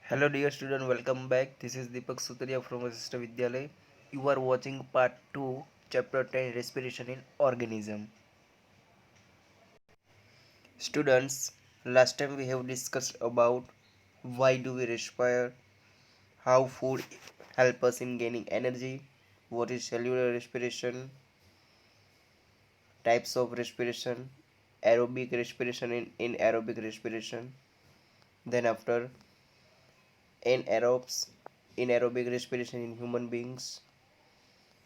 Hello dear student, welcome back. This is Deepak Sutaria from Vasishtha Vidyalay. You are watching part 2, chapter 10, respiration in organism. Students, last time we have discussed about why do we respire, how food help us in gaining energy, what is cellular respiration, types of respiration, aerobic respiration and anaerobic respiration. Then after anaerobes, anaerobic respiration in human beings,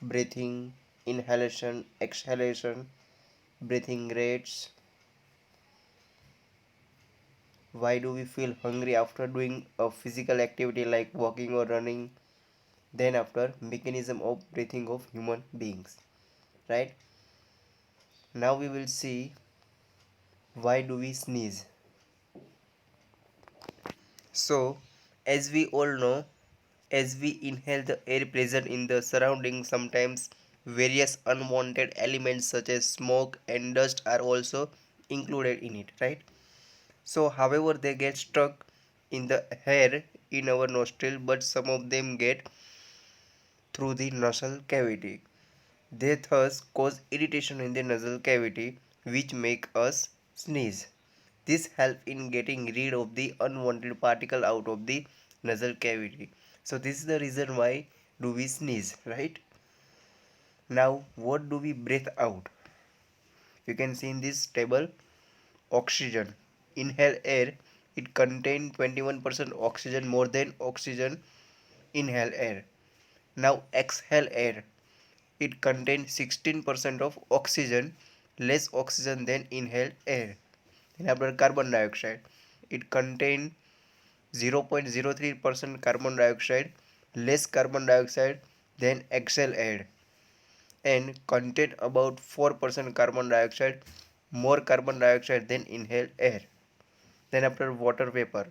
breathing, inhalation, exhalation, breathing rates. Why do we feel hungry after doing a physical activity like walking or running? Then after mechanism of breathing of human beings. Right? Now we will see why do we sneeze. So as we all know, as we inhale the air present in the surroundings, sometimes various unwanted elements such as smoke and dust are also included in it, right? So, however, they get stuck in the hair in our nostril, but some of them get through the nasal cavity. They thus cause irritation in the nasal cavity, which make us sneeze. This helps in getting rid of the unwanted particle out of the nasal cavity. So, this is the reason why do we sneeze, right? Now, what do we breathe out? You can see in this table oxygen. Inhale air, it contains 21% oxygen more than oxygen inhale air. Now exhale air, it contains 16% of oxygen, less oxygen than inhaled air. Then after carbon dioxide, it contains 0.03% carbon dioxide, less carbon dioxide than exhale air, and contain about 4% carbon dioxide, more carbon dioxide than inhaled air. Then after water vapor,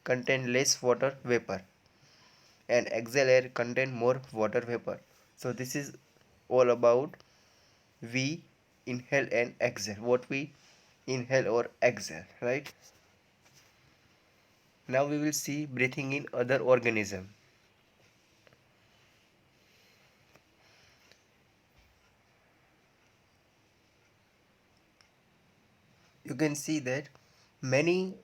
contain less water vapor, and exhale air contain more water vapor. So this is all about we inhale and exhale, what we inhale or exhale, right? Now we will see breathing in other organism. You can see that many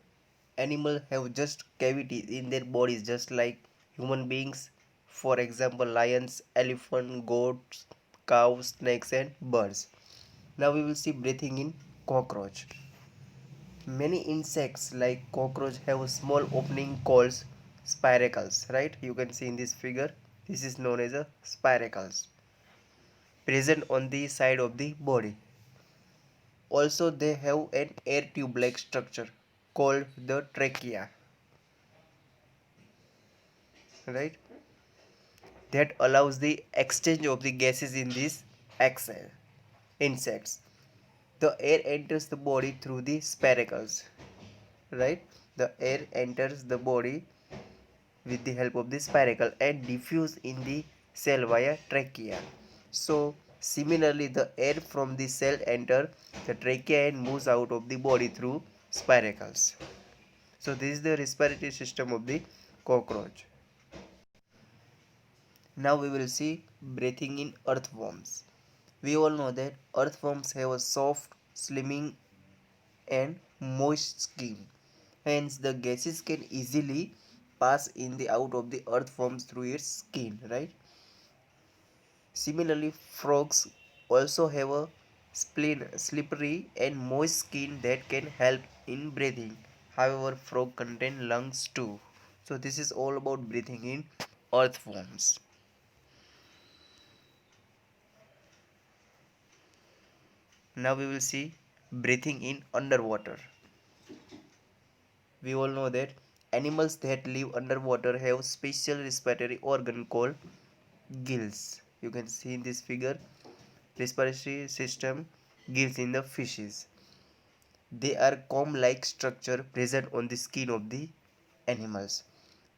animals have just cavities in their bodies just like human beings. For example, lions, elephant, goats, cows, snakes and birds. Now we will see breathing in cockroach. Many insects like cockroach have a small opening called spiracles, right? You can see in this figure. This is known as a spiracles present on the side of the body. Also they have an air tube like structure called the trachea, right? That allows the exchange of the gases in these exhale insects. The air enters the body through the spiracles, right? The air enters the body with the help of the spiracle and diffuse in the cell via trachea. So similarly the air from the cell enter the trachea and moves out of the body through spiracles. So this is the respiratory system of the cockroach. Now we will see breathing in earthworms. We all know that earthworms have a soft, slimming and moist skin. Hence the gases can easily pass in the out of the earthworms through its skin, right? Similarly, frogs also have a slippery and moist skin that can help in breathing. However, frog contain lungs too. So this is all about breathing in earthworms. Now we will see breathing in underwater. We all know that animals that live underwater have special respiratory organ called gills. You can see in this figure respiratory system gills in the fishes. They are comb-like structure present on the skin of the animals.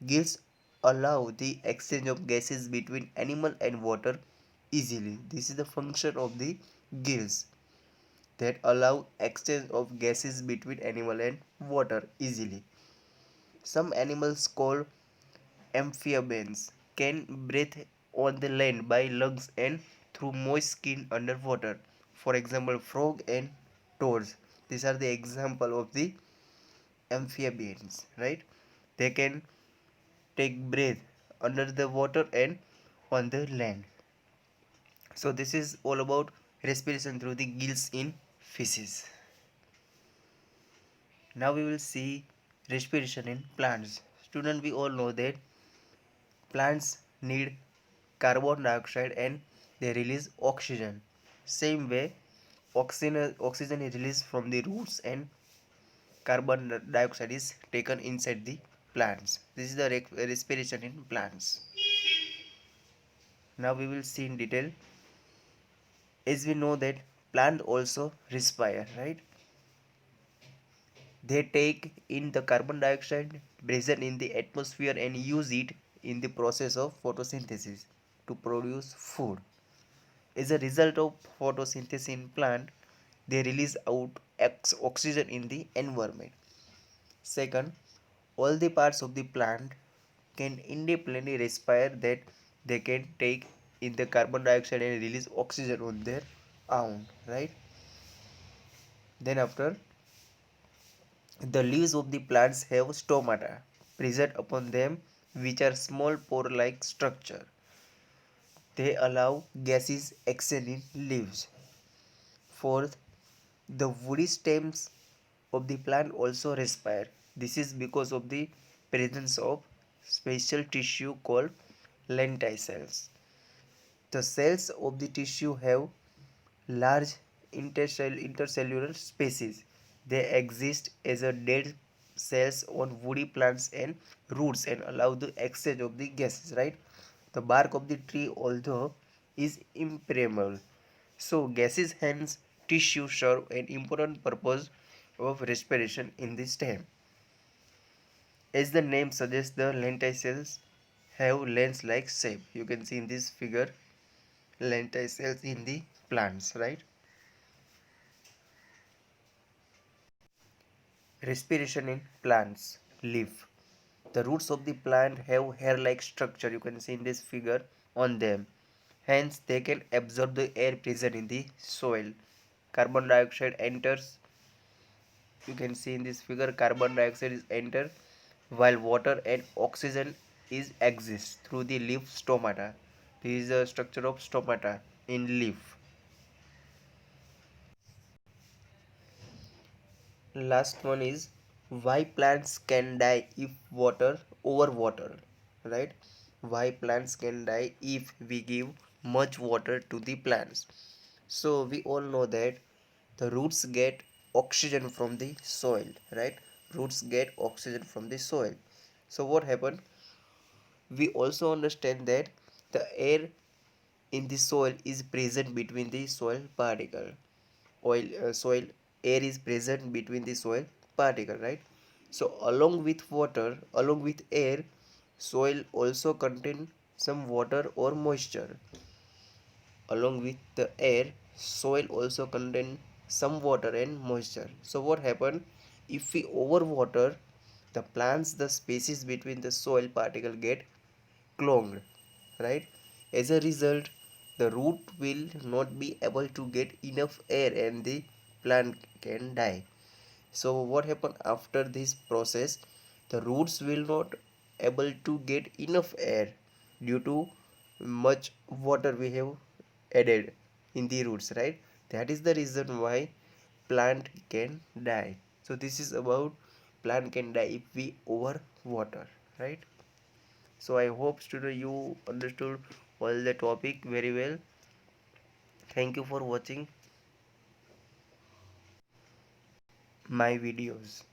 Gills allow the exchange of gases between animal and water easily. This is the function of the gills that allow exchange of gases between animal and water easily. Some animals called amphibians can breathe on the land by lungs and through moist skin underwater. For example, frog and toads. These are the example of the amphibians, right? They can take breath under the water and on the land. So this is all about respiration through the gills in fishes. Now we will see respiration in plants. Student, we all know that plants need carbon dioxide and they release oxygen. Same way, oxygen is released from the roots and carbon dioxide is taken inside the plants. This is the respiration in plants. Now we will see in detail. As we know that plant also respire, right? They take in the carbon dioxide present in the atmosphere and use it in the process of photosynthesis to produce food. As a result of photosynthesis in plant, they release out oxygen in the environment. Second, all the parts of the plant can independently respire, that they can take in the carbon dioxide and release oxygen on their own, right? Then after, the leaves of the plants have stomata present upon them, which are small pore-like structure. They allow gases exchange in leaves. Fourth, the woody stems of the plant also respire. This is because of the presence of special tissue called lenticels. The cells of the tissue have large intercellular spaces. They exist as a dead cells on woody plants and roots and allow the exchange of the gases, right? The bark of the tree, although is impermeable, so gases, hence tissue serve an important purpose of respiration in the stem. As the name suggests, the lenticels have lens-like shape. You can see in this figure lenticels in the plants, right? Respiration in plants. Leaf. The roots of the plant have hair-like structure. You can see in this figure on them. Hence, they can absorb the air present in the soil. Carbon dioxide enters. You can see in this figure carbon dioxide is enter while water and oxygen is exist through the leaf stomata. This is the structure of stomata in leaf. Last one is why plants can die if water over water, right? Why plants can die if we give much water to the plants. So we all know that the roots get oxygen from the soil, right? Roots get oxygen from the soil. So what happened? We also understand that the air in the soil is present between the soil particle. Soil air is present between the soil particle, right? So along with water, along with air, soil also contain some water or moisture. Along with the air, soil also contain some water and moisture. So what happen if we overwater the plants, the spaces between the soil particle get clogged, right? As a result, the root will not be able to get enough air and the plant can die. So what happen after this process? The roots will not able to get enough air due to much water we have added in the roots, right? That is the reason why plant can die. So this is about plant can die if we over water, right? So I hope student you understood all the topic very well. Thank you for watching my videos.